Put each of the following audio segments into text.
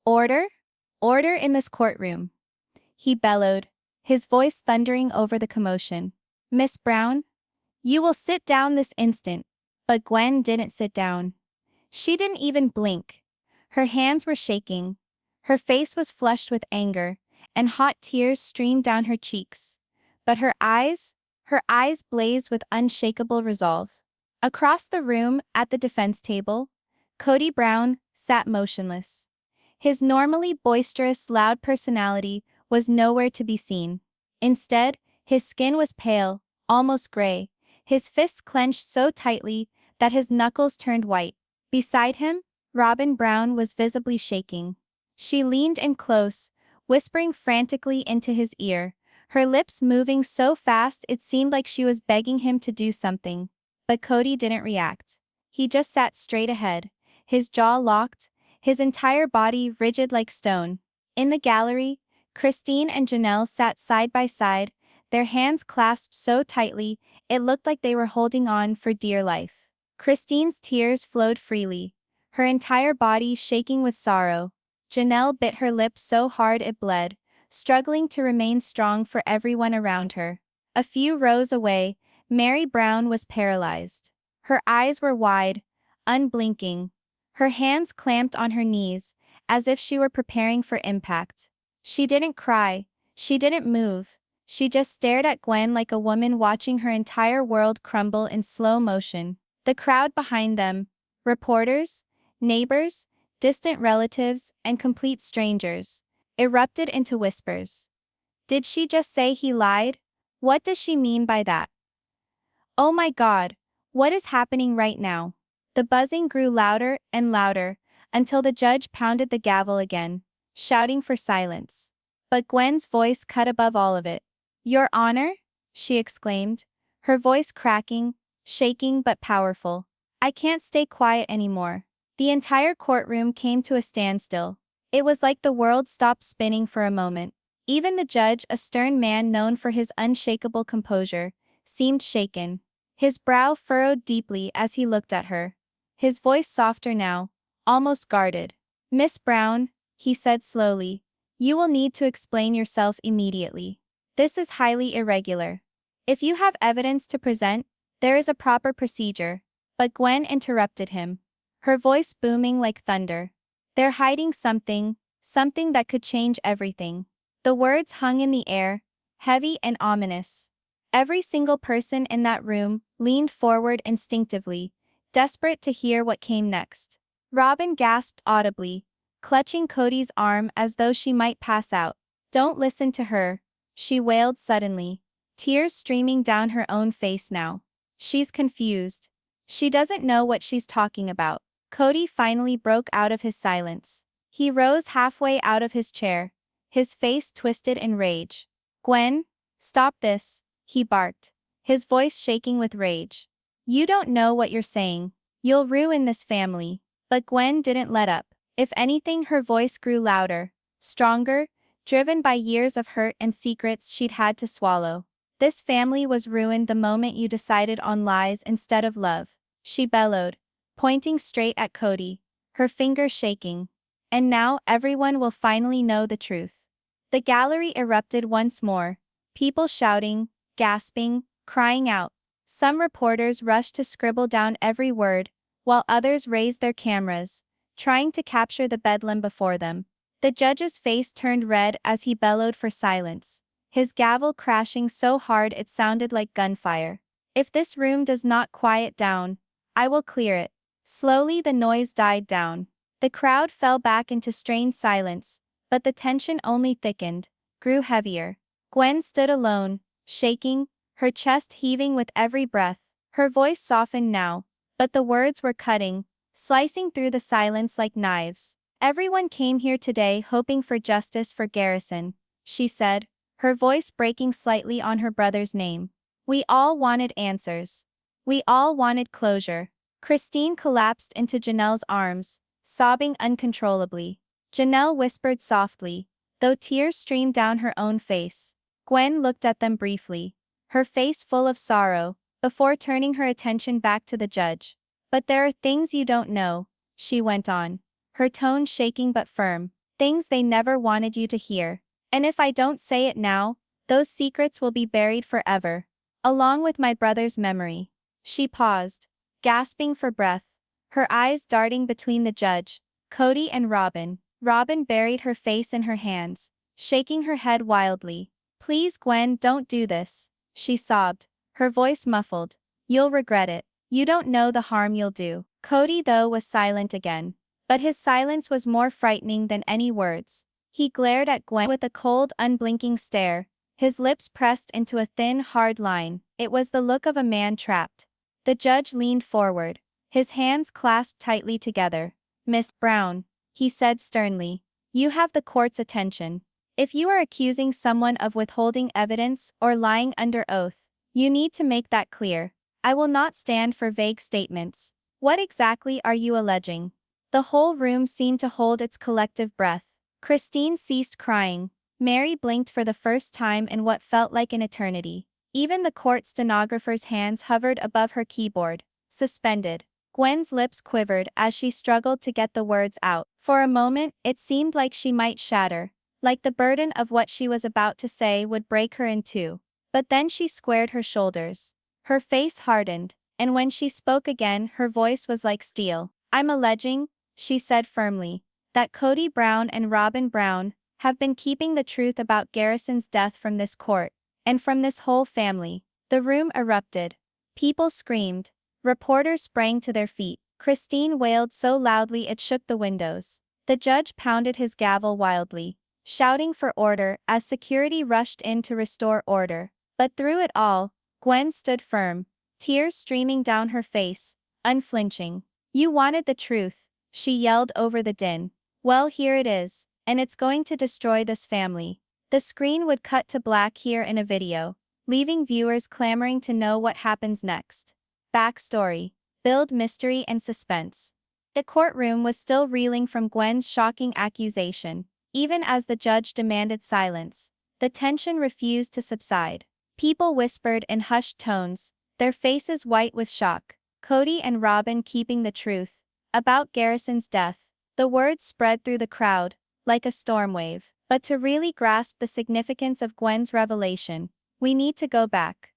Order? Order in this courtroom, he bellowed, his voice thundering over the commotion. Miss Brown, you will sit down this instant. But Gwen didn't sit down. She didn't even blink. Her hands were shaking. Her face was flushed with anger, and hot tears streamed down her cheeks. But her eyes blazed with unshakable resolve. Across the room, at the defense table, Kody Brown sat motionless. His normally boisterous, loud personality was nowhere to be seen. Instead, his skin was pale, almost gray, his fists clenched so tightly that his knuckles turned white. Beside him, Robyn Brown was visibly shaking. She leaned in close, whispering frantically into his ear, her lips moving so fast it seemed like she was begging him to do something. But Kody didn't react. He just sat straight ahead, his jaw locked, his entire body rigid like stone. In the gallery, Christine and Janelle sat side by side, their hands clasped so tightly it looked like they were holding on for dear life. Christine's tears flowed freely, her entire body shaking with sorrow. Janelle bit her lip so hard it bled, struggling to remain strong for everyone around her. A few rows away, Meri Brown was paralyzed. Her eyes were wide, unblinking. Her hands clamped on her knees, as if she were preparing for impact. She didn't cry, she didn't move, she just stared at Gwen like a woman watching her entire world crumble in slow motion. The crowd behind them, reporters, neighbors, distant relatives, and complete strangers, erupted into whispers. Did she just say he lied? What does she mean by that? Oh my God, what is happening right now? The buzzing grew louder and louder, until the judge pounded the gavel again, shouting for silence. But Gwen's voice cut above all of it. Your Honor? She exclaimed, her voice cracking, shaking but powerful. I can't stay quiet anymore. The entire courtroom came to a standstill. It was like the world stopped spinning for a moment. Even the judge, a stern man known for his unshakable composure, seemed shaken. His brow furrowed deeply as he looked at her. His voice softer now, almost guarded. Miss Brown, he said slowly, you will need to explain yourself immediately. This is highly irregular. If you have evidence to present, there is a proper procedure. But Gwen interrupted him, her voice booming like thunder. They're hiding something, something that could change everything. The words hung in the air, heavy and ominous. Every single person in that room leaned forward instinctively, desperate to hear what came next. Robyn gasped audibly, clutching Kody's arm as though she might pass out. Don't listen to her, she wailed suddenly, tears streaming down her own face now. She's confused. She doesn't know what she's talking about. Kody finally broke out of his silence. He rose halfway out of his chair, his face twisted in rage. Gwen, stop this, he barked, his voice shaking with rage. You don't know what you're saying. You'll ruin this family. But Gwen didn't let up. If anything, her voice grew louder, stronger, driven by years of hurt and secrets she'd had to swallow. This family was ruined the moment you decided on lies instead of love, she bellowed, pointing straight at Kody, her fingers shaking. And now everyone will finally know the truth. The gallery erupted once more, people shouting, gasping, crying out. Some reporters rushed to scribble down every word, while others raised their cameras, trying to capture the bedlam before them. The judge's face turned red as he bellowed for silence, his gavel crashing so hard it sounded like gunfire. If this room does not quiet down, I will clear it. Slowly the noise died down. The crowd fell back into strained silence, but the tension only thickened, grew heavier. Gwen stood alone, shaking, her chest heaving with every breath. Her voice softened now, but the words were cutting, slicing through the silence like knives. Everyone came here today hoping for justice for Garrison, she said, her voice breaking slightly on her brother's name. We all wanted answers. We all wanted closure. Christine collapsed into Janelle's arms, sobbing uncontrollably. Janelle whispered softly, though tears streamed down her own face. Gwen looked at them briefly, her face full of sorrow, before turning her attention back to the judge. But there are things you don't know, she went on, her tone shaking but firm. things they never wanted you to hear. And if I don't say it now, those secrets will be buried forever, along with my brother's memory." She paused, gasping for breath, her eyes darting between the judge, Kody and Robyn. Robyn buried her face in her hands, shaking her head wildly. "Please, Gwen, don't do this," she sobbed, her voice muffled. "You'll regret it. You don't know the harm you'll do." Kody, though, was silent again. But his silence was more frightening than any words. He glared at Gwen with a cold, unblinking stare, his lips pressed into a thin, hard line. It was the look of a man trapped. The judge leaned forward, his hands clasped tightly together. "Miss Brown," he said sternly, "you have the court's attention. If you are accusing someone of withholding evidence or lying under oath, you need to make that clear. I will not stand for vague statements. What exactly are you alleging?" The whole room seemed to hold its collective breath. Christine ceased crying. Meri blinked for the first time in what felt like an eternity. Even the court stenographer's hands hovered above her keyboard, suspended. Gwen's lips quivered as she struggled to get the words out. For a moment, it seemed like she might shatter, like the burden of what she was about to say would break her in two. But then she squared her shoulders. Her face hardened, and when she spoke again, her voice was like steel. "I'm alleging," she said firmly, "that Kody Brown and Robyn Brown have been keeping the truth about Garrison's death from this court, and from this whole family." The room erupted. People screamed. Reporters sprang to their feet. Christine wailed so loudly it shook the windows. The judge pounded his gavel wildly, shouting for order as security rushed in to restore order. But through it all, Gwen stood firm, tears streaming down her face, unflinching. "You wanted the truth," she yelled over the din. "Well, here it is, and it's going to destroy this family." The screen would cut to black here in a video, leaving viewers clamoring to know what happens next. Backstory. Build mystery and suspense. The courtroom was still reeling from Gwen's shocking accusation. Even as the judge demanded silence, the tension refused to subside. People whispered in hushed tones, their faces white with shock. Kody and Robyn keeping the truth about Garrison's death. The words spread through the crowd, like a storm wave. But to really grasp the significance of Gwen's revelation, we need to go back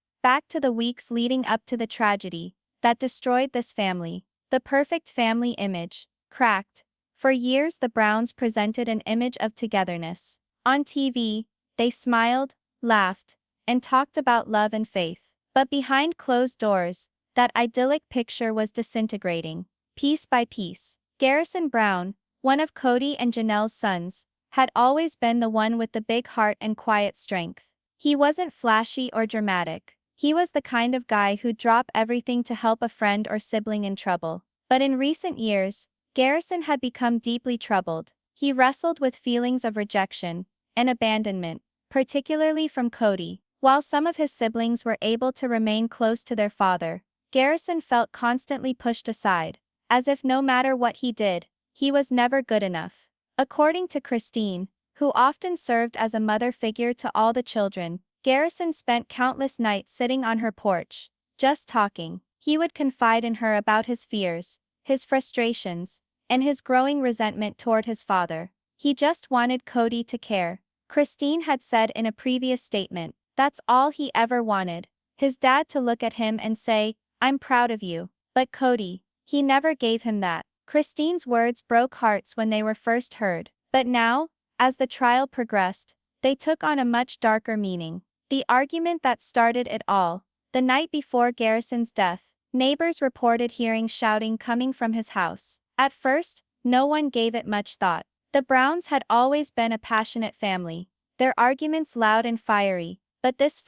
to the weeks leading up to the tragedy that destroyed this family. The perfect family image, cracked. For years the Browns presented an image of togetherness. On TV, they smiled, laughed, and talked about love and faith. But behind closed doors, that idyllic picture was disintegrating, piece by piece. Garrison Brown, one of Kody and Janelle's sons, had always been the one with the big heart and quiet strength. He wasn't flashy or dramatic. He was the kind of guy who'd drop everything to help a friend or sibling in trouble. But in recent years, Garrison had become deeply troubled. He wrestled with feelings of rejection and abandonment, particularly from Kody. While some of his siblings were able to remain close to their father, Garrison felt constantly pushed aside, as if no matter what he did, he was never good enough. According to Christine, who often served as a mother figure to all the children, Garrison spent countless nights sitting on her porch, just talking. He would confide in her about his fears, his frustrations, and his growing resentment toward his father. He just wanted Kody to care. Christine had said in a previous statement, that's all he ever wanted. His dad to look at him and say, "I'm proud of you." But Kody, he never gave him that. Christine's words broke hearts when they were first heard. But now, as the trial progressed, they took on a much darker meaning. The argument that started it all, the night before Garrison's death, neighbors reported hearing shouting coming from his house. At first, no one gave it much thought. The Browns had always been a passionate family, their arguments loud and fiery, but this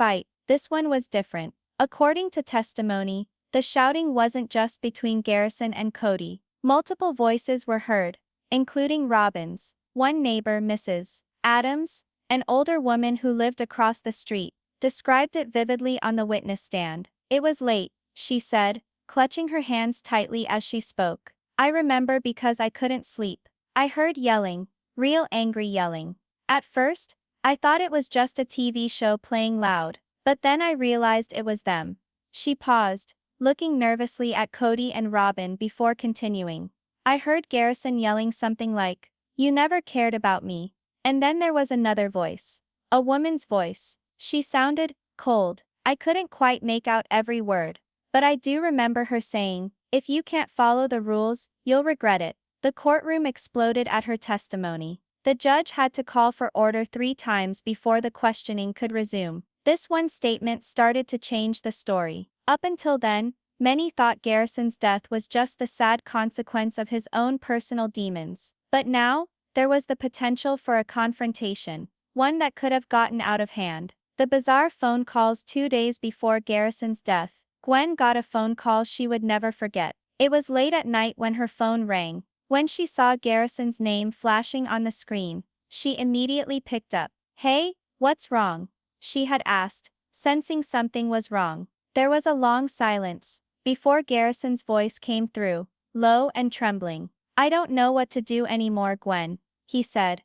one was different. According to testimony, the shouting wasn't just between Garrison and Kody. Multiple voices were heard, including Robyn's. One neighbor, Mrs. Adams, an older woman who lived across the street, described it vividly on the witness stand. "It was late," she said, clutching her hands tightly as she spoke. "I remember because I couldn't sleep. I heard yelling, real angry yelling. At first, I thought it was just a TV show playing loud, but then I realized it was them." She paused, looking nervously at Kody and Robyn before continuing. "I heard Garrison yelling something like, You never cared about me. And then there was another voice. A woman's voice. She sounded cold. I couldn't quite make out every word. But I do remember her saying, if you can't follow the rules, you'll regret it. The courtroom exploded at her testimony. The judge had to call for order 3 times before the questioning could resume. This one statement started to change the story. Up until then, many thought Garrison's death was just the sad consequence of his own personal demons. But now, there was the potential for a confrontation, one that could have gotten out of hand. The bizarre phone calls 2 days before Garrison's death. Gwen got a phone call she would never forget. It was late at night when her phone rang. When she saw Garrison's name flashing on the screen, she immediately picked up. Hey, what's wrong? She had asked, sensing something was wrong. There was a long silence before Garrison's voice came through, low and trembling. I don't know what to do anymore, Gwen, he said.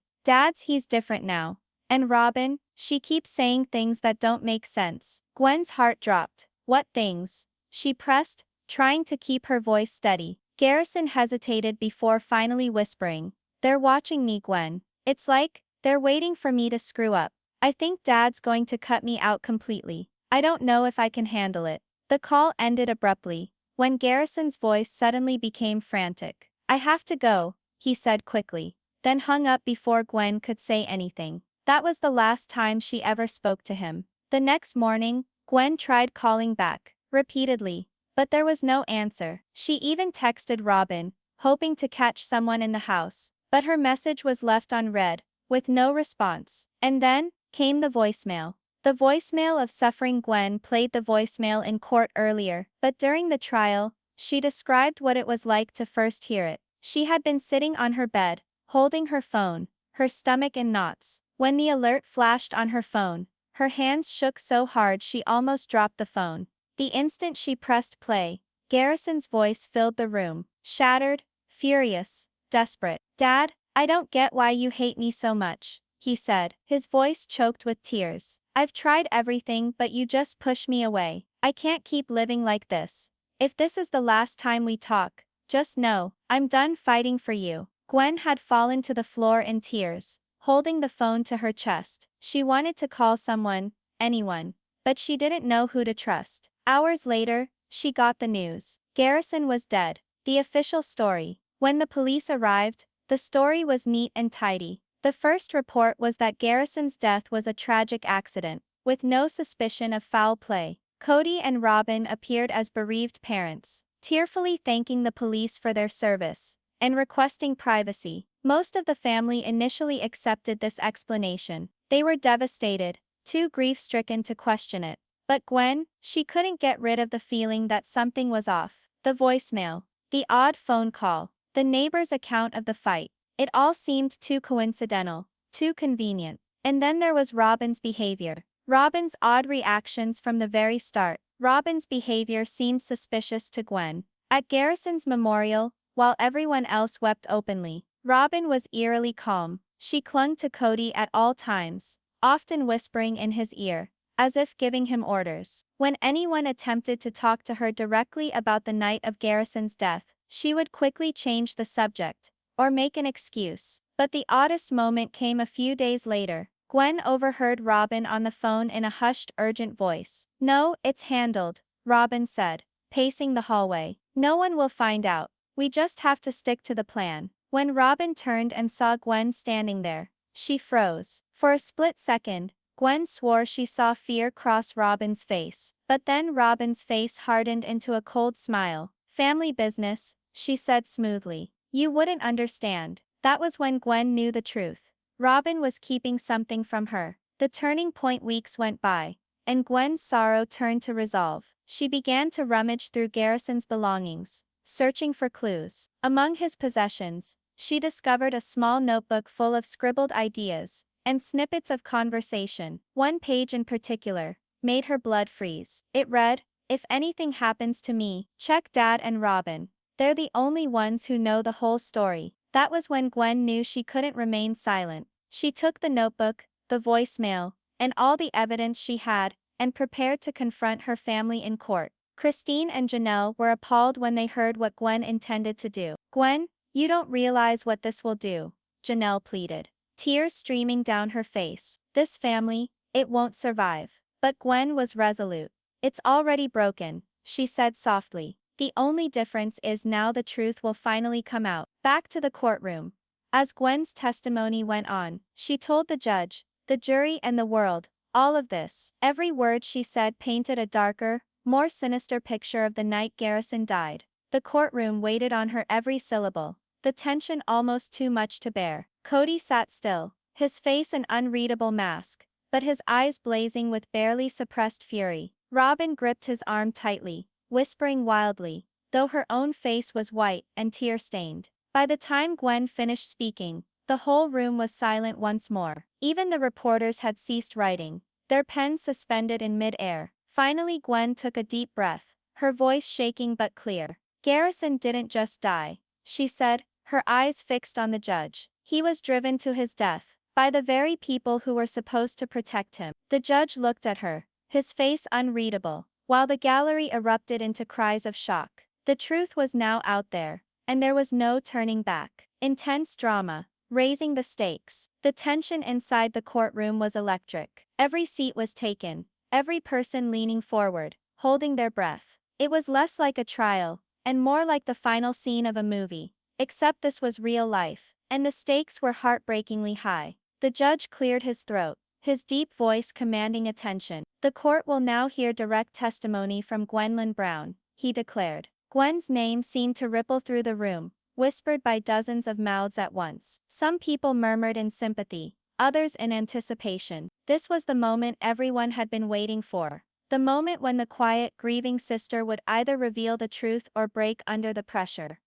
He's different now. And Robyn, she keeps saying things that don't make sense. Gwen's heart dropped. What things? She pressed, trying to keep her voice steady. Garrison hesitated before finally whispering. They're watching me, Gwen. It's like, they're waiting for me to screw up. I think Dad's going to cut me out completely. I don't know if I can handle it. The call ended abruptly, when Garrison's voice suddenly became frantic. I have to go, he said quickly, then hung up before Gwen could say anything. That was the last time she ever spoke to him. The next morning, Gwen tried calling back, repeatedly, but there was no answer. She even texted Robyn, hoping to catch someone in the house, but her message was left unread, with no response. And then came the voicemail. The voicemail of suffering Gwen played the voicemail in court earlier, but during the trial, she described what it was like to first hear it. She had been sitting on her bed, holding her phone, her stomach in knots. When the alert flashed on her phone, her hands shook so hard she almost dropped the phone. The instant she pressed play, Garrison's voice filled the room, shattered, furious, desperate. Dad, I don't get why you hate me so much, he said, his voice choked with tears. I've tried everything but you just push me away. I can't keep living like this. If this is the last time we talk, just know, I'm done fighting for you. Gwen had fallen to the floor in tears, holding the phone to her chest. She wanted to call someone, anyone, but she didn't know who to trust. Hours later, she got the news. Garrison was dead. The official story. When the police arrived, the story was neat and tidy. The first report was that Garrison's death was a tragic accident, with no suspicion of foul play. Kody and Robyn appeared as bereaved parents, tearfully thanking the police for their service, and requesting privacy. Most of the family initially accepted this explanation. They were devastated, too grief-stricken to question it. But Gwen, she couldn't get rid of the feeling that something was off. The voicemail, the odd phone call, the neighbor's account of the fight. It all seemed too coincidental, too convenient. And then there was Robyn's behavior. Robyn's odd reactions from the very start. Robyn's behavior seemed suspicious to Gwen. At Garrison's memorial, while everyone else wept openly, Robyn was eerily calm. She clung to Kody at all times, often whispering in his ear, as if giving him orders. When anyone attempted to talk to her directly about the night of Garrison's death, she would quickly change the subject, or make an excuse. But the oddest moment came a few days later. Gwen overheard Robyn on the phone in a hushed, urgent voice. No, it's handled, Robyn said, pacing the hallway. No one will find out. We just have to stick to the plan. When Robyn turned and saw Gwen standing there, she froze. For a split second, Gwen swore she saw fear cross Robyn's face. But then Robyn's face hardened into a cold smile. Family business, she said smoothly. You wouldn't understand. That was when Gwen knew the truth. Robyn was keeping something from her. The turning point weeks went by, and Gwen's sorrow turned to resolve. She began to rummage through Garrison's belongings, searching for clues. Among his possessions, she discovered a small notebook full of scribbled ideas and snippets of conversation. One page in particular made her blood freeze. It read, "If anything happens to me, check Dad and Robyn. They're the only ones who know the whole story." That was when Gwen knew she couldn't remain silent. She took the notebook, the voicemail, and all the evidence she had, and prepared to confront her family in court. Christine and Janelle were appalled when they heard what Gwen intended to do. "Gwen, you don't realize what this will do," Janelle pleaded, tears streaming down her face. This family, it won't survive. But Gwen was resolute. It's already broken, she said softly. The only difference is now the truth will finally come out. Back to the courtroom. As Gwen's testimony went on, she told the judge, the jury and the world, all of this. Every word she said painted a darker, more sinister picture of the night Garrison died. The courtroom waited on her every syllable, the tension almost too much to bear. Kody sat still, his face an unreadable mask, but his eyes blazing with barely suppressed fury. Robyn gripped his arm tightly, whispering wildly, though her own face was white and tear-stained. By the time Gwen finished speaking, the whole room was silent once more. Even the reporters had ceased writing, their pens suspended in mid-air. Finally Gwen took a deep breath, her voice shaking but clear. Garrison didn't just die, she said, her eyes fixed on the judge. He was driven to his death by the very people who were supposed to protect him. The judge looked at her, his face unreadable, while the gallery erupted into cries of shock. The truth was now out there, and there was no turning back. Intense drama, raising the stakes. The tension inside the courtroom was electric. Every seat was taken, every person leaning forward, holding their breath. It was less like a trial, and more like the final scene of a movie, except this was real life, and the stakes were heartbreakingly high. The judge cleared his throat, his deep voice commanding attention. The court will now hear direct testimony from Gwen Brown, he declared. Gwen's name seemed to ripple through the room, whispered by dozens of mouths at once. Some people murmured in sympathy, others in anticipation. This was the moment everyone had been waiting for. The moment when the quiet, grieving sister would either reveal the truth or break under the pressure.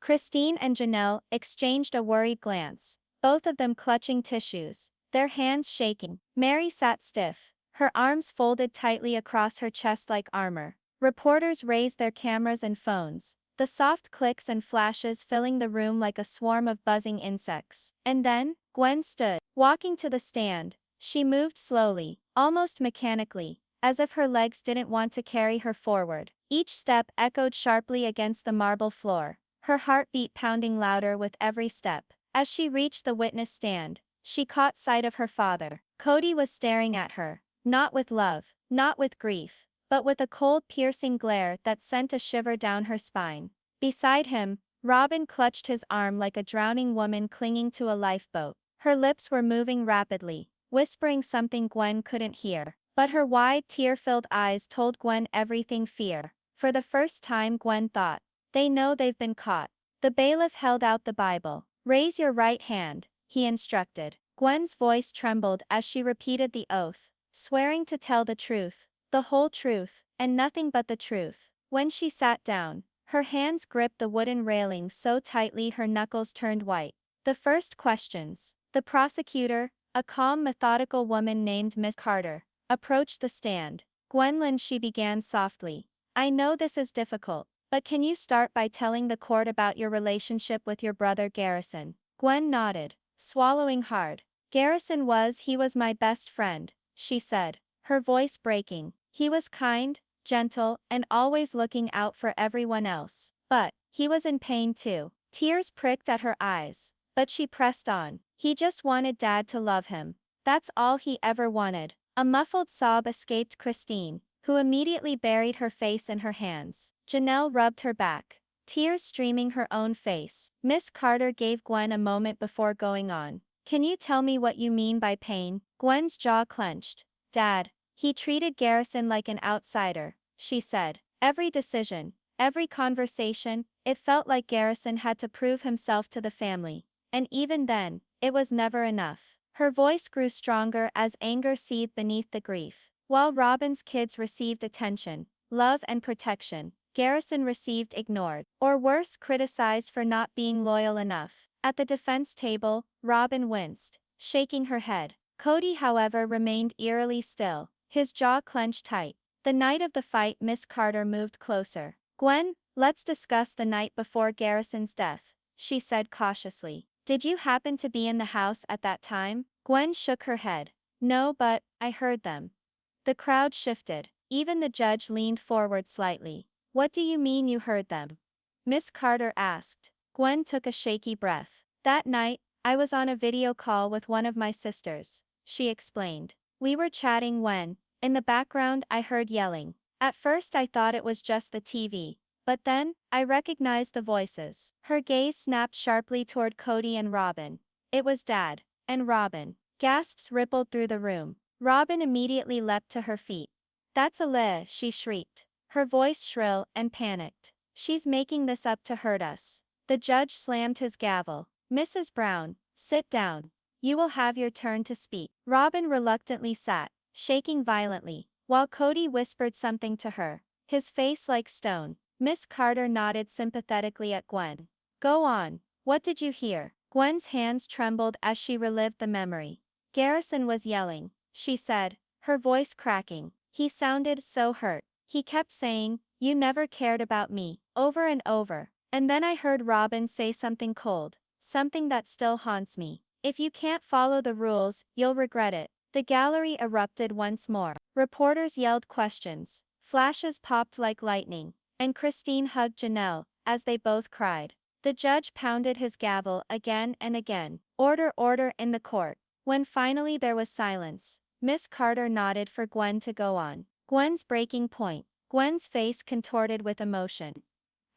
Christine and Janelle exchanged a worried glance, both of them clutching tissues, their hands shaking. Meri sat stiff, her arms folded tightly across her chest like armor. Reporters raised their cameras and phones, the soft clicks and flashes filling the room like a swarm of buzzing insects. And then, Gwen stood, walking to the stand. She moved slowly, almost mechanically, as if her legs didn't want to carry her forward. Each step echoed sharply against the marble floor, her heartbeat pounding louder with every step. As she reached the witness stand, she caught sight of her father. Kody was staring at her, not with love, not with grief, but with a cold, piercing glare that sent a shiver down her spine. Beside him, Robyn clutched his arm like a drowning woman clinging to a lifeboat. Her lips were moving rapidly, whispering something Gwen couldn't hear. But her wide, tear-filled eyes told Gwen everything. Fear. For the first time Gwen thought, they know they've been caught. The bailiff held out the Bible. Raise your right hand, he instructed. Gwen's voice trembled as she repeated the oath, swearing to tell the truth, the whole truth, and nothing but the truth. When she sat down, her hands gripped the wooden railing so tightly her knuckles turned white. The first questions. The prosecutor, a calm, methodical woman named Miss Carter, approached the stand. Gwen, she began softly. I know this is difficult, but can you start by telling the court about your relationship with your brother Garrison? Gwen nodded, swallowing hard. He was my best friend, she said, her voice breaking. He was kind, gentle, and always looking out for everyone else. But he was in pain too. Tears pricked at her eyes, but she pressed on. He just wanted Dad to love him. That's all he ever wanted. A muffled sob escaped Christine, who immediately buried her face in her hands. Janelle rubbed her back, tears streaming her own face. Miss Carter gave Gwen a moment before going on. Can you tell me what you mean by pain? Gwen's jaw clenched. Dad, he treated Garrison like an outsider, she said. Every decision, every conversation, it felt like Garrison had to prove himself to the family. And even then, it was never enough. Her voice grew stronger as anger seethed beneath the grief. While Robyn's kids received attention, love and protection, Garrison received ignored, or worse, criticized for not being loyal enough. At the defense table, Robyn winced, shaking her head. Kody, however, remained eerily still, his jaw clenched tight. The night of the fight, Miss Carter moved closer. Gwen, let's discuss the night before Garrison's death, she said cautiously. Did you happen to be in the house at that time? Gwen shook her head. No, but I heard them. The crowd shifted. Even the judge leaned forward slightly. What do you mean you heard them? Miss Carter asked. Gwen took a shaky breath. That night, I was on a video call with one of my sisters, she explained. We were chatting when, in the background, I heard yelling. At first I thought it was just the TV. But then, I recognized the voices. Her gaze snapped sharply toward Kody and Robyn. It was Dad. And Robyn. Gasps rippled through the room. Robyn immediately leapt to her feet. That's a lie, she shrieked. Her voice shrill and panicked. She's making this up to hurt us. The judge slammed his gavel. Mrs. Brown, sit down. You will have your turn to speak. Robyn reluctantly sat, shaking violently, while Kody whispered something to her, his face like stone. Miss Carter nodded sympathetically at Gwen. Go on. What did you hear? Gwen's hands trembled as she relived the memory. Garrison was yelling, she said, her voice cracking. He sounded so hurt. He kept saying, you never cared about me, over and over. And then I heard Robyn say something cold, something that still haunts me. If you can't follow the rules, you'll regret it. The gallery erupted once more. Reporters yelled questions. Flashes popped like lightning. And Christine hugged Janelle, as they both cried. The judge pounded his gavel again and again. Order, order in the court. When finally there was silence, Miss Carter nodded for Gwen to go on. Gwen's breaking point. Gwen's face contorted with emotion.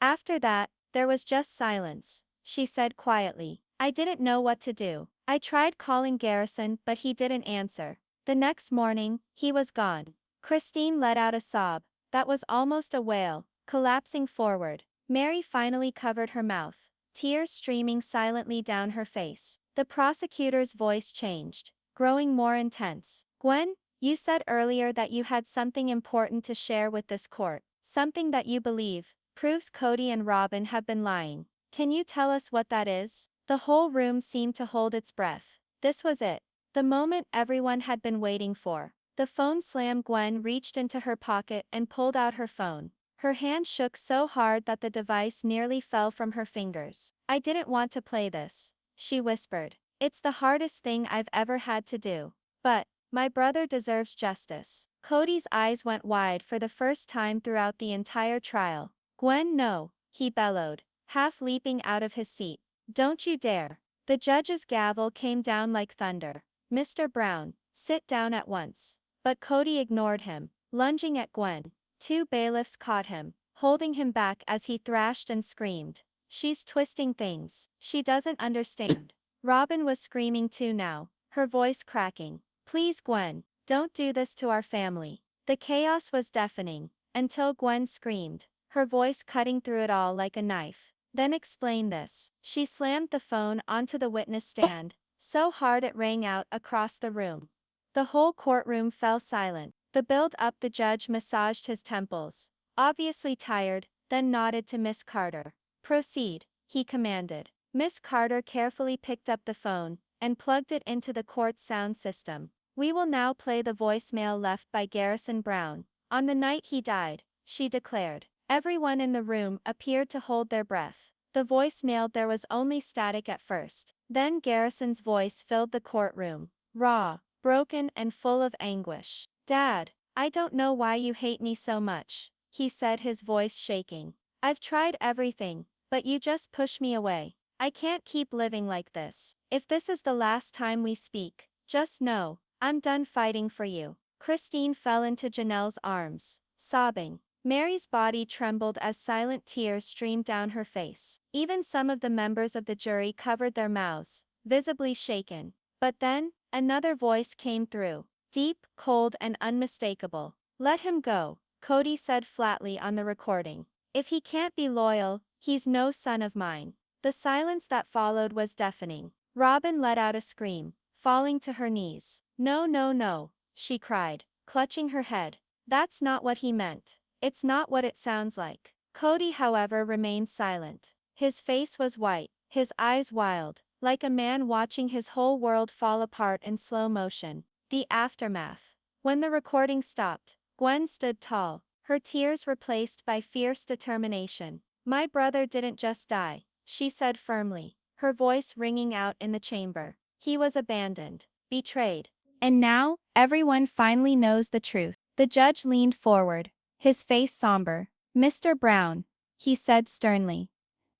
After that, there was just silence. She said quietly, I didn't know what to do. I tried calling Garrison but he didn't answer. The next morning, he was gone. Christine let out a sob, that was almost a wail, collapsing forward. Meri finally covered her mouth, tears streaming silently down her face. The prosecutor's voice changed, growing more intense. Gwen, you said earlier that you had something important to share with this court, something that you believe proves Kody and Robyn have been lying. Can you tell us what that is? The whole room seemed to hold its breath. This was it. The moment everyone had been waiting for. The phone slammed. Gwen reached into her pocket and pulled out her phone. Her hand shook so hard that the device nearly fell from her fingers. I didn't want to play this, she whispered. It's the hardest thing I've ever had to do. But, my brother deserves justice. Kody's eyes went wide for the first time throughout the entire trial. Gwen, no, he bellowed, half leaping out of his seat. Don't you dare. The judge's gavel came down like thunder. Mr. Brown, sit down at once. But Kody ignored him, lunging at Gwen. Two bailiffs caught him, holding him back as he thrashed and screamed. She's twisting things. She doesn't understand. Robyn was screaming too now, her voice cracking. Please Gwen, don't do this to our family. The chaos was deafening, until Gwen screamed, her voice cutting through it all like a knife. Then explain this. She slammed the phone onto the witness stand, so hard it rang out across the room. The whole courtroom fell silent. The build-up. The judge massaged his temples, obviously tired, then nodded to Miss Carter. Proceed, he commanded. Miss Carter carefully picked up the phone and plugged it into the court's sound system. We will now play the voicemail left by Garrison Brown. On the night he died, she declared. Everyone in the room appeared to hold their breath. The voicemail. There was only static at first. Then Garrison's voice filled the courtroom, raw, broken and full of anguish. Dad, I don't know why you hate me so much, he said, his voice shaking. I've tried everything, but you just push me away. I can't keep living like this. If this is the last time we speak, just know, I'm done fighting for you. Christine fell into Janelle's arms, sobbing. Meri's body trembled as silent tears streamed down her face. Even some of the members of the jury covered their mouths, visibly shaken. But then, another voice came through. Deep, cold and unmistakable. Let him go, Kody said flatly on the recording. If he can't be loyal, he's no son of mine. The silence that followed was deafening. Robyn let out a scream, falling to her knees. No, no, no, she cried, clutching her head. That's not what he meant. It's not what it sounds like. Kody, however, remained silent. His face was white, his eyes wild, like a man watching his whole world fall apart in slow motion. The aftermath. When the recording stopped, Gwen stood tall, her tears replaced by fierce determination. My brother didn't just die, she said firmly, her voice ringing out in the chamber. He was abandoned, betrayed. And now, everyone finally knows the truth. The judge leaned forward, his face somber. Mr. Brown, he said sternly.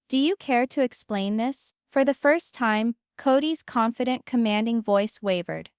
Do you care to explain this? For the first time, Kody's confident, commanding voice wavered.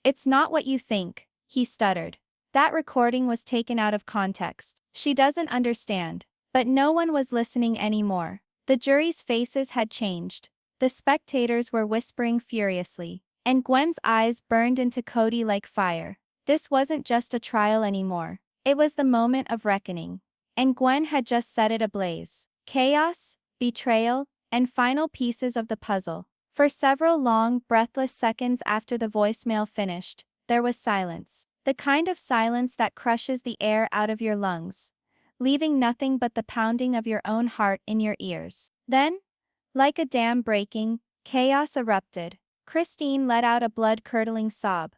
It's not what you think, he stuttered. That recording was taken out of context. She doesn't understand. But no one was listening anymore. The jury's faces had changed. The spectators were whispering furiously. And Gwen's eyes burned into Kody like fire. This wasn't just a trial anymore. It was the moment of reckoning. And Gwen had just set it ablaze. Chaos, betrayal, and final pieces of the puzzle. For several long, breathless seconds after the voicemail finished, there was silence. The kind of silence that crushes the air out of your lungs, leaving nothing but the pounding of your own heart in your ears. Then, like a dam breaking, chaos erupted. Christine let out a blood-curdling sob,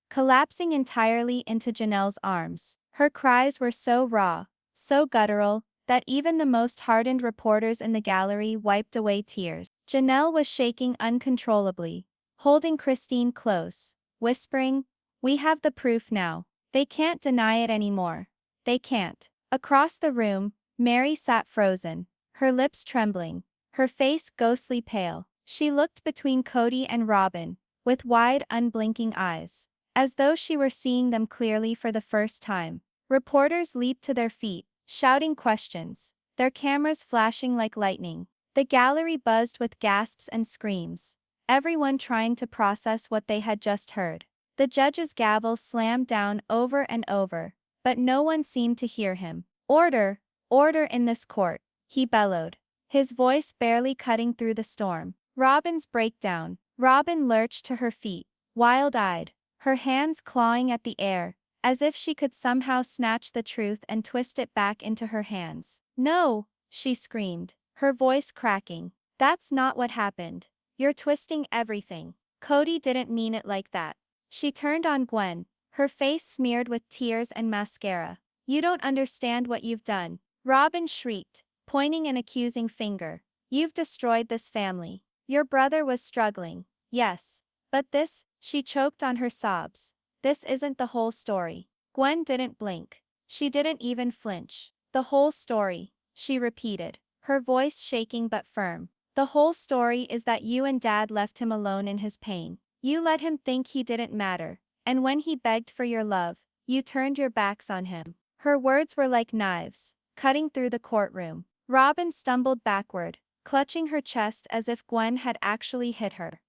collapsing entirely into Janelle's arms. Her cries were so raw, so guttural, that even the most hardened reporters in the gallery wiped away tears. Janelle was shaking uncontrollably, holding Christine close, whispering, "We have the proof now. They can't deny it anymore. They can't." Across the room, Meri sat frozen, her lips trembling, her face ghostly pale. She looked between Kody and Robyn, with wide, unblinking eyes, as though she were seeing them clearly for the first time. Reporters leaped to their feet, shouting questions, their cameras flashing like lightning. The gallery buzzed with gasps and screams, everyone trying to process what they had just heard. The judge's gavel slammed down over and over, but no one seemed to hear him. "Order, order in this court," he bellowed, his voice barely cutting through the storm. Robyn's breakdown. Robyn lurched to her feet, wild-eyed, her hands clawing at the air, as if she could somehow snatch the truth and twist it back into her hands. "No!" she screamed, her voice cracking. "That's not what happened. You're twisting everything. Kody didn't mean it like that." She turned on Gwen, her face smeared with tears and mascara. "You don't understand what you've done," Robyn shrieked, pointing an accusing finger. "You've destroyed this family. Your brother was struggling, yes. But this," she choked on her sobs, "this isn't the whole story." Gwen didn't blink. She didn't even flinch. "The whole story," she repeated, her voice shaking but firm. "The whole story is that you and Dad left him alone in his pain. You let him think he didn't matter, and when he begged for your love, you turned your backs on him." Her words were like knives, cutting through the courtroom. Robyn stumbled backward, clutching her chest as if Gwen had actually hit her.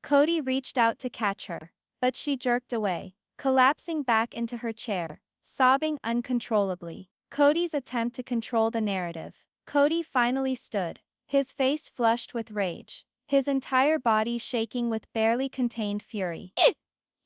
Kody reached out to catch her, but she jerked away, collapsing back into her chair, sobbing uncontrollably. Kody's attempt to control the narrative. Kody finally stood, his face flushed with rage, his entire body shaking with barely contained fury.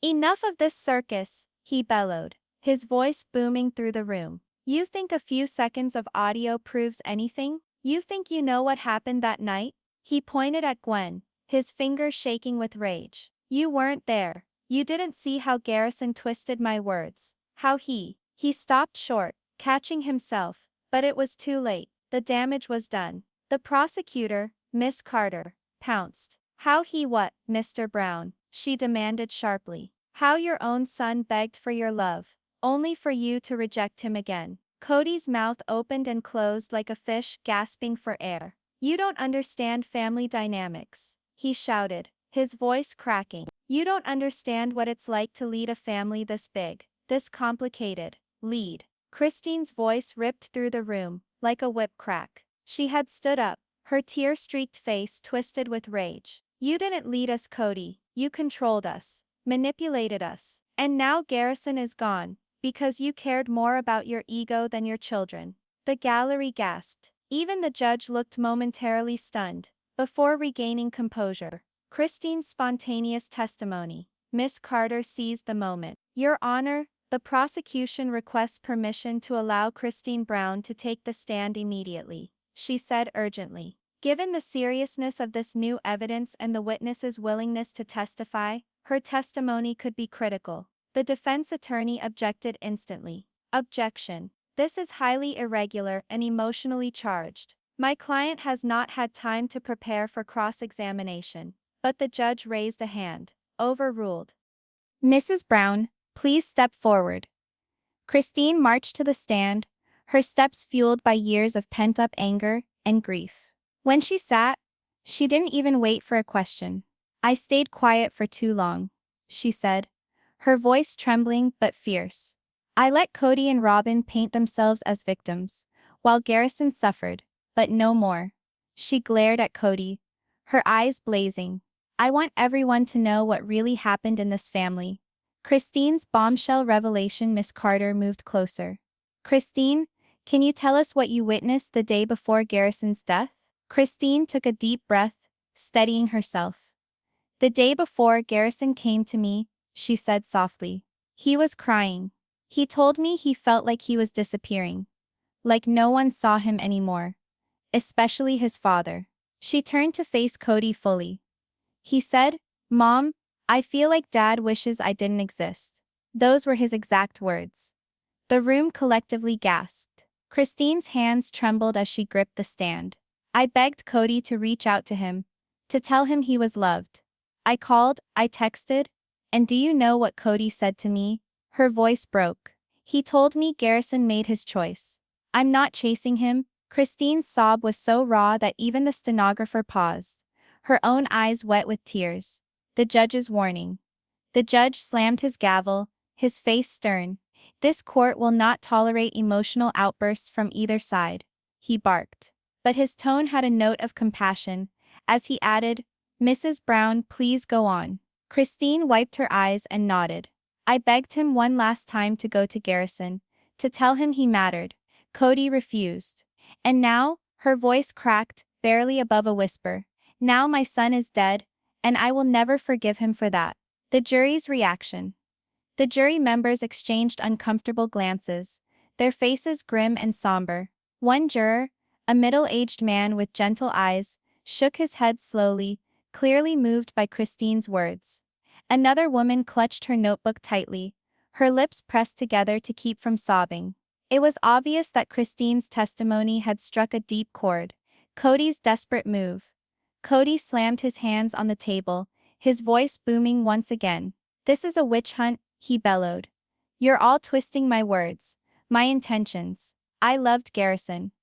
"Enough of this circus," he bellowed, his voice booming through the room. "You think a few seconds of audio proves anything? You think you know what happened that night?" He pointed at Gwen, his fingers shaking with rage. "You weren't there. You didn't see how Garrison twisted my words. How he stopped short, catching himself, but it was too late. The damage was done." The prosecutor, Miss Carter, pounced. "How he what, Mr. Brown?" she demanded sharply. "How your own son begged for your love, only for you to reject him again." Kody's mouth opened and closed like a fish gasping for air. "You don't understand family dynamics," he shouted, his voice cracking. "You don't understand what it's like to lead a family this big, this complicated. Lead." Christine's voice ripped through the room, like a whip crack. She had stood up, her tear-streaked face twisted with rage. "You didn't lead us, Kody. You controlled us, manipulated us. And now Garrison is gone, because you cared more about your ego than your children." The gallery gasped. Even the judge looked momentarily stunned, before regaining composure. Christine's spontaneous testimony. Miss Carter seized the moment. "Your Honor, the prosecution requests permission to allow Christine Brown to take the stand immediately," she said urgently. Given the seriousness of this new evidence and the witness's willingness to testify, her testimony could be critical. The defense attorney objected instantly. "Objection. This is highly irregular and emotionally charged. My client has not had time to prepare for cross-examination." But the judge raised a hand. Overruled. "Mrs. Brown, please step forward." Christine marched to the stand, her steps fueled by years of pent-up anger and grief. When she sat, she didn't even wait for a question. I stayed quiet for too long, she said, her voice trembling but fierce. I let Kody and Robyn paint themselves as victims, while Garrison suffered, but no more. She glared at Kody, her eyes blazing. I want everyone to know what really happened in this family. Christine's bombshell revelation. Miss Carter moved closer. Christine, can you tell us what you witnessed the day before Garrison's death? Christine took a deep breath, steadying herself. The day before Garrison came to me, she said softly. He was crying. He told me he felt like he was disappearing. Like no one saw him anymore. Especially his father. She turned to face Kody fully. He said, "Mom, I feel like Dad wishes I didn't exist." Those were his exact words. The room collectively gasped. Christine's hands trembled as she gripped the stand. I begged Kody to reach out to him, to tell him he was loved. I called, I texted, and do you know what Kody said to me? Her voice broke. He told me Garrison made his choice. I'm not chasing him. Christine's sob was so raw that even the stenographer paused, her own eyes wet with tears. The judge's warning. The judge slammed his gavel, his face stern. This court will not tolerate emotional outbursts from either side, he barked. But his tone had a note of compassion, as he added, "Mrs. Brown, please go on." Christine wiped her eyes and nodded. I begged him one last time to go to Garrison, to tell him he mattered. Kody refused. And now, her voice cracked, barely above a whisper. Now my son is dead, and I will never forgive him for that. The jury's reaction. The jury members exchanged uncomfortable glances, their faces grim and somber. One juror, a middle-aged man with gentle eyes, shook his head slowly, clearly moved by Christine's words. Another woman clutched her notebook tightly, her lips pressed together to keep from sobbing. It was obvious that Christine's testimony had struck a deep chord. Kody's desperate move. Kody slammed his hands on the table, his voice booming once again. "This is a witch hunt," he bellowed. "You're all twisting my words, my intentions. I loved Garrison.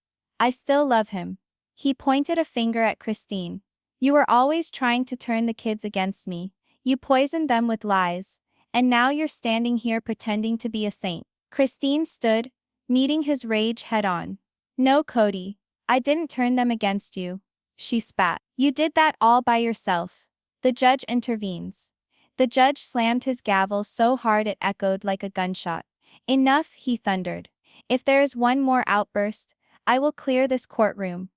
I still love him." He pointed a finger at Christine. "You were always trying to turn the kids against me. You poisoned them with lies, and now you're standing here pretending to be a saint." Christine stood, meeting his rage head-on. "No, Kody. I didn't turn them against you," she spat. "You did that all by yourself." The judge intervenes. The judge slammed his gavel so hard it echoed like a gunshot. "Enough," he thundered. "If there is one more outburst, I will clear this courtroom.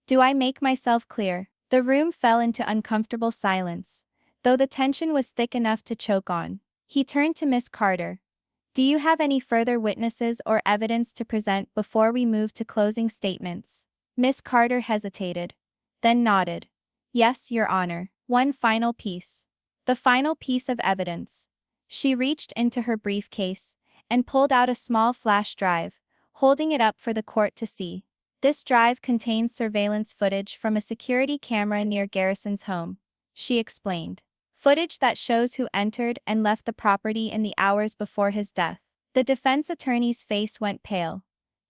Do I make myself clear?" The room fell into uncomfortable silence, though the tension was thick enough to choke on. He turned to Miss Carter. "Do you have any further witnesses or evidence to present before we move to closing statements?" Miss Carter hesitated, then nodded. "Yes, Your Honor. One final piece." The final piece of evidence. She reached into her briefcase and pulled out a small flash drive, holding it up for the court to see. This drive contains surveillance footage from a security camera near Garrison's home, she explained. Footage that shows who entered and left the property in the hours before his death. The defense attorney's face went pale.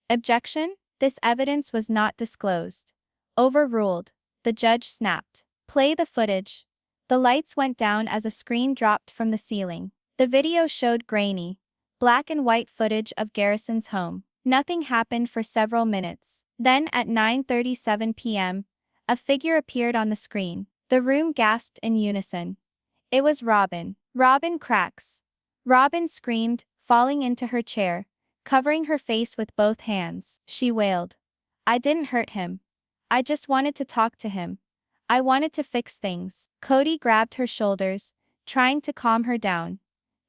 "Objection? This evidence was not disclosed." "Overruled," the judge snapped. "Play the footage." The lights went down as a screen dropped from the ceiling. The video showed grainy, black and white footage of Garrison's home. Nothing happened for several minutes. Then at 9:37 p.m., a figure appeared on the screen. The room gasped in unison. It was Robyn. "Robyn cracks." Robyn screamed, falling into her chair, covering her face with both hands. She wailed. "I didn't hurt him. I just wanted to talk to him. I wanted to fix things." Kody grabbed her shoulders, trying to calm her down.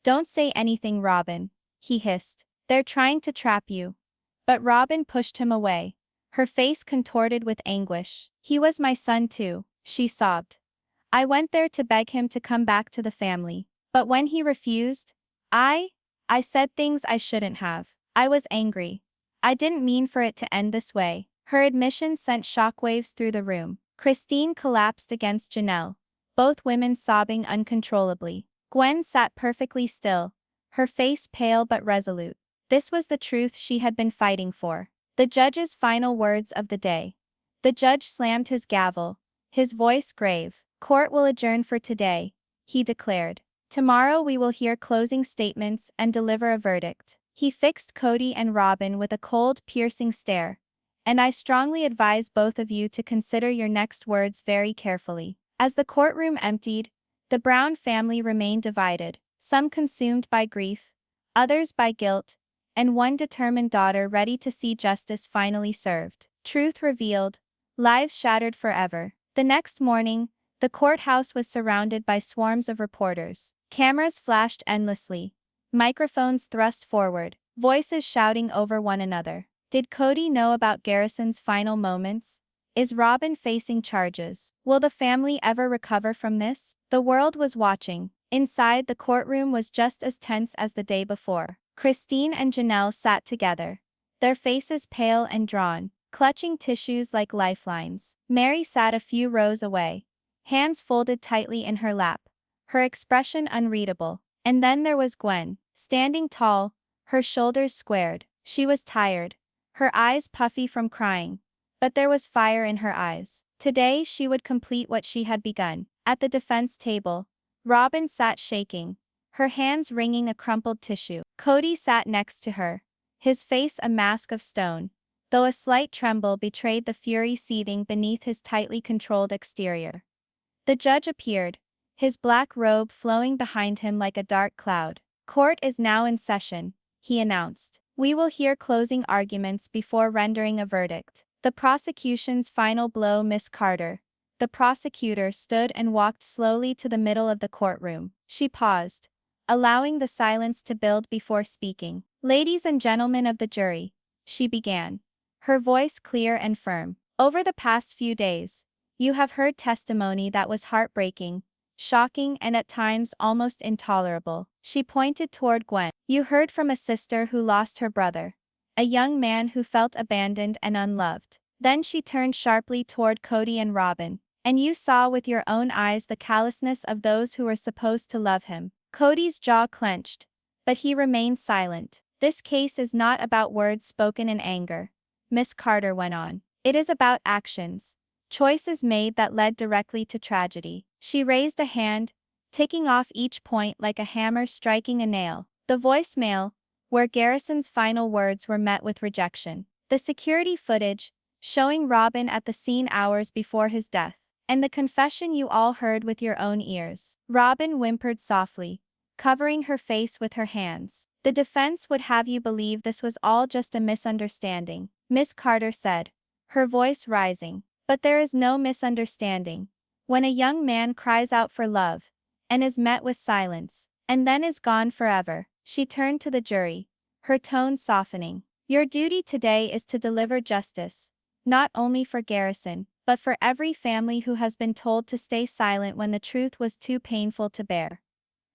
"Don't say anything, Robyn," he hissed. "They're trying to trap you." But Robyn pushed him away, her face contorted with anguish. "He was my son too," she sobbed. "I went there to beg him to come back to the family. But when he refused, I said things I shouldn't have. I was angry. I didn't mean for it to end this way." Her admission sent shockwaves through the room. Christine collapsed against Janelle, both women sobbing uncontrollably. Gwen sat perfectly still, her face pale but resolute. This was the truth she had been fighting for. The judge's final words of the day. The judge slammed his gavel, his voice grave. Court will adjourn for today, he declared. Tomorrow we will hear closing statements and deliver a verdict. He fixed Kody and Robyn with a cold, piercing stare. And I strongly advise both of you to consider your next words very carefully. As the courtroom emptied, the Brown family remained divided, some consumed by grief, others by guilt, and one determined daughter ready to see justice finally served. Truth revealed, lives shattered forever. The next morning, the courthouse was surrounded by swarms of reporters. Cameras flashed endlessly, microphones thrust forward, voices shouting over one another. Did Kody know about Garrison's final moments? Is Robyn facing charges? Will the family ever recover from this? The world was watching. Inside, the courtroom was just as tense as the day before. Christine and Janelle sat together, their faces pale and drawn, clutching tissues like lifelines. Meri sat a few rows away, hands folded tightly in her lap, her expression unreadable. And then there was Gwen, standing tall, her shoulders squared. She was tired, her eyes puffy from crying, but there was fire in her eyes. Today she would complete what she had begun. At the defense table, Robyn sat shaking, her hands wringing a crumpled tissue. Kody sat next to her, his face a mask of stone, though a slight tremble betrayed the fury seething beneath his tightly controlled exterior. The judge appeared, his black robe flowing behind him like a dark cloud. Court is now in session, he announced. We will hear closing arguments before rendering a verdict. The prosecution's final blow, Miss Carter. The prosecutor stood and walked slowly to the middle of the courtroom. She paused, allowing the silence to build before speaking. Ladies and gentlemen of the jury, she began, her voice clear and firm. Over the past few days, you have heard testimony that was heartbreaking, shocking, and at times almost intolerable. She pointed toward Gwen. You heard from a sister who lost her brother, a young man who felt abandoned and unloved. Then she turned sharply toward Kody and Robyn. And you saw with your own eyes the callousness of those who were supposed to love him. Kody's jaw clenched, but he remained silent. This case is not about words spoken in anger, Miss Carter went on. It is about actions, choices made that led directly to tragedy. She raised a hand, ticking off each point like a hammer striking a nail. The voicemail, where Garrison's final words were met with rejection. The security footage, showing Robyn at the scene hours before his death. And the confession you all heard with your own ears. Robyn whimpered softly, covering her face with her hands. The defense would have you believe this was all just a misunderstanding, Miss Carter said, her voice rising. But there is no misunderstanding. When a young man cries out for love, and is met with silence, and then is gone forever, she turned to the jury, her tone softening. Your duty today is to deliver justice, not only for Garrison, but for every family who has been told to stay silent when the truth was too painful to bear.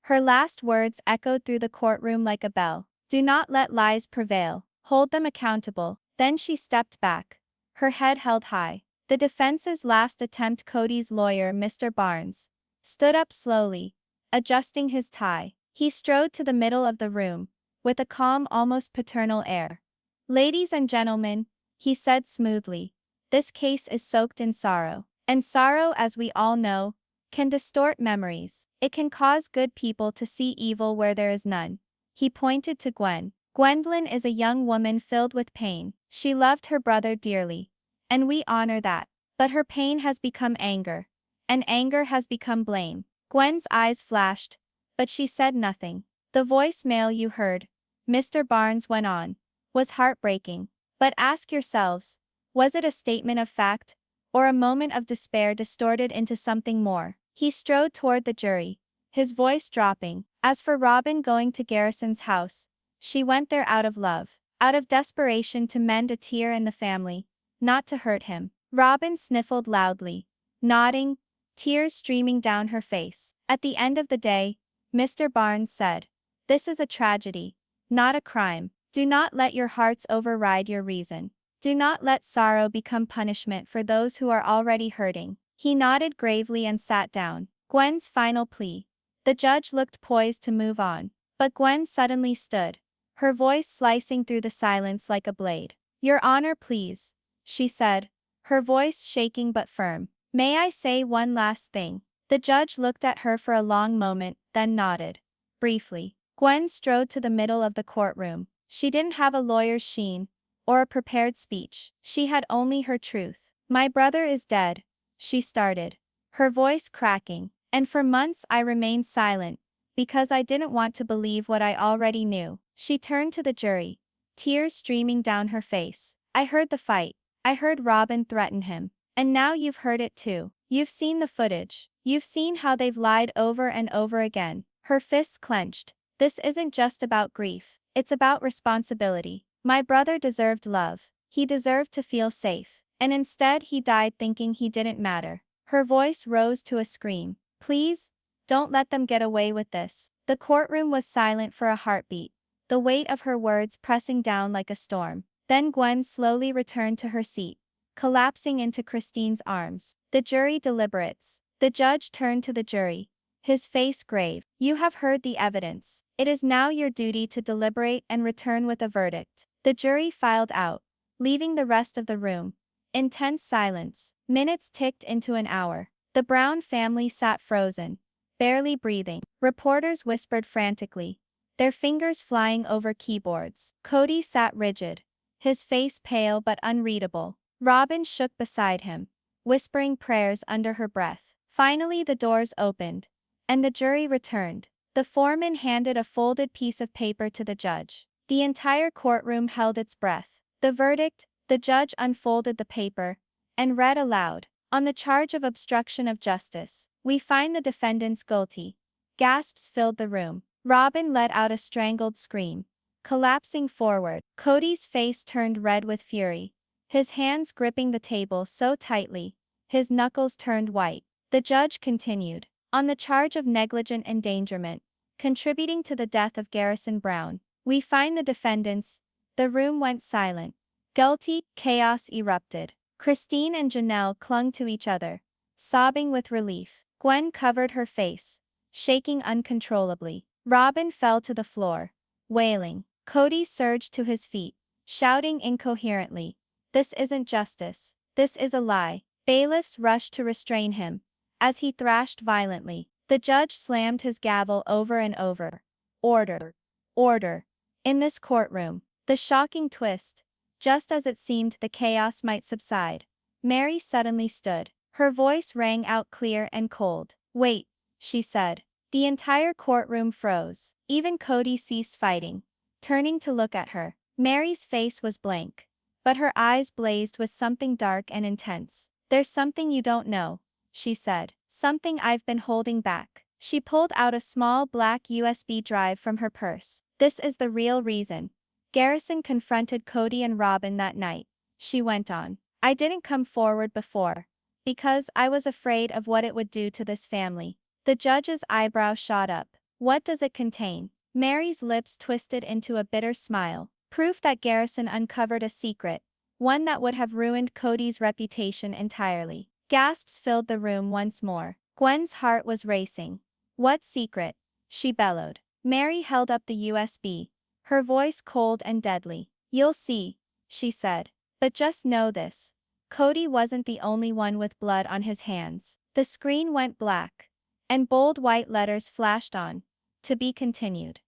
Her last words echoed through the courtroom like a bell. Do not let lies prevail. Hold them accountable. Then she stepped back, her head held high. The defense's last attempt. Kody's lawyer, Mr. Barnes, stood up slowly, adjusting his tie. He strode to the middle of the room, with a calm, almost paternal air. Ladies and gentlemen, he said smoothly, this case is soaked in sorrow. And sorrow, as we all know, can distort memories. It can cause good people to see evil where there is none. He pointed to Gwen. Gwendolyn is a young woman filled with pain. She loved her brother dearly, and we honor that. But her pain has become anger, and anger has become blame. Gwen's eyes flashed, but she said nothing. The voicemail you heard, Mr. Barnes went on, was heartbreaking. But ask yourselves, was it a statement of fact, or a moment of despair distorted into something more? He strode toward the jury, his voice dropping. As for Robyn going to Garrison's house, she went there out of love, out of desperation to mend a tear in the family, not to hurt him. Robyn sniffled loudly, nodding, tears streaming down her face. At the end of the day, Mr. Barnes said, this is a tragedy, not a crime. Do not let your hearts override your reason. Do not let sorrow become punishment for those who are already hurting. He nodded gravely and sat down. Gwen's final plea. The judge looked poised to move on, but Gwen suddenly stood, her voice slicing through the silence like a blade. Your Honor, please, she said, her voice shaking but firm. May I say one last thing? The judge looked at her for a long moment, then nodded. Briefly. Gwen strode to the middle of the courtroom. She didn't have a lawyer's sheen or a prepared speech. She had only her truth. My brother is dead, she started, her voice cracking, and for months I remained silent because I didn't want to believe what I already knew. She turned to the jury, tears streaming down her face. I heard the fight. I heard Robyn threaten him. And now you've heard it too. You've seen the footage. You've seen how they've lied over and over again. Her fists clenched. This isn't just about grief. It's about responsibility. My brother deserved love. He deserved to feel safe. And instead he died thinking he didn't matter. Her voice rose to a scream. Please, don't let them get away with this. The courtroom was silent for a heartbeat, the weight of her words pressing down like a storm. Then Gwen slowly returned to her seat, collapsing into Christine's arms. The jury deliberates. The judge turned to the jury, his face grave. You have heard the evidence. It is now your duty to deliberate and return with a verdict. The jury filed out, leaving the rest of the room in tense silence. Minutes ticked into an hour. The Brown family sat frozen, barely breathing. Reporters whispered frantically, their fingers flying over keyboards. Kody sat rigid, his face pale but unreadable. Robyn shook beside him, whispering prayers under her breath. Finally the doors opened, and the jury returned. The foreman handed a folded piece of paper to the judge. The entire courtroom held its breath. The verdict, the judge unfolded the paper and read aloud. On the charge of obstruction of justice, we find the defendants guilty. Gasps filled the room. Robyn let out a strangled scream, collapsing forward. Kody's face turned red with fury, his hands gripping the table so tightly, his knuckles turned white. The judge continued. On the charge of negligent endangerment, contributing to the death of Garrison Brown, we find the defendants. The room went silent. Guilty. Chaos erupted. Christine and Janelle clung to each other, sobbing with relief. Gwen covered her face, shaking uncontrollably. Robyn fell to the floor, wailing. Kody surged to his feet, shouting incoherently, "This isn't justice. This is a lie." Bailiffs rushed to restrain him, as he thrashed violently. The judge slammed his gavel over and over. Order. Order. In this courtroom. The shocking twist. Just as it seemed the chaos might subside, Meri suddenly stood. Her voice rang out clear and cold. "Wait," she said. The entire courtroom froze. Even Kody ceased fighting, turning to look at her. Meri's face was blank, but her eyes blazed with something dark and intense. "There's something you don't know," she said. "Something I've been holding back." She pulled out a small black USB drive from her purse. "This is the real reason Garrison confronted Kody and Robyn that night," she went on. "I didn't come forward before because I was afraid of what it would do to this family." The judge's eyebrow shot up. "What does it contain?" Meri's lips twisted into a bitter smile. "Proof that Garrison uncovered a secret, one that would have ruined Kody's reputation entirely." Gasps filled the room once more. Gwen's heart was racing. "What secret?" she bellowed. Meri held up the USB, her voice cold and deadly. "You'll see," she said. "But just know this. Kody wasn't the only one with blood on his hands." The screen went black, and bold white letters flashed on. "To be continued."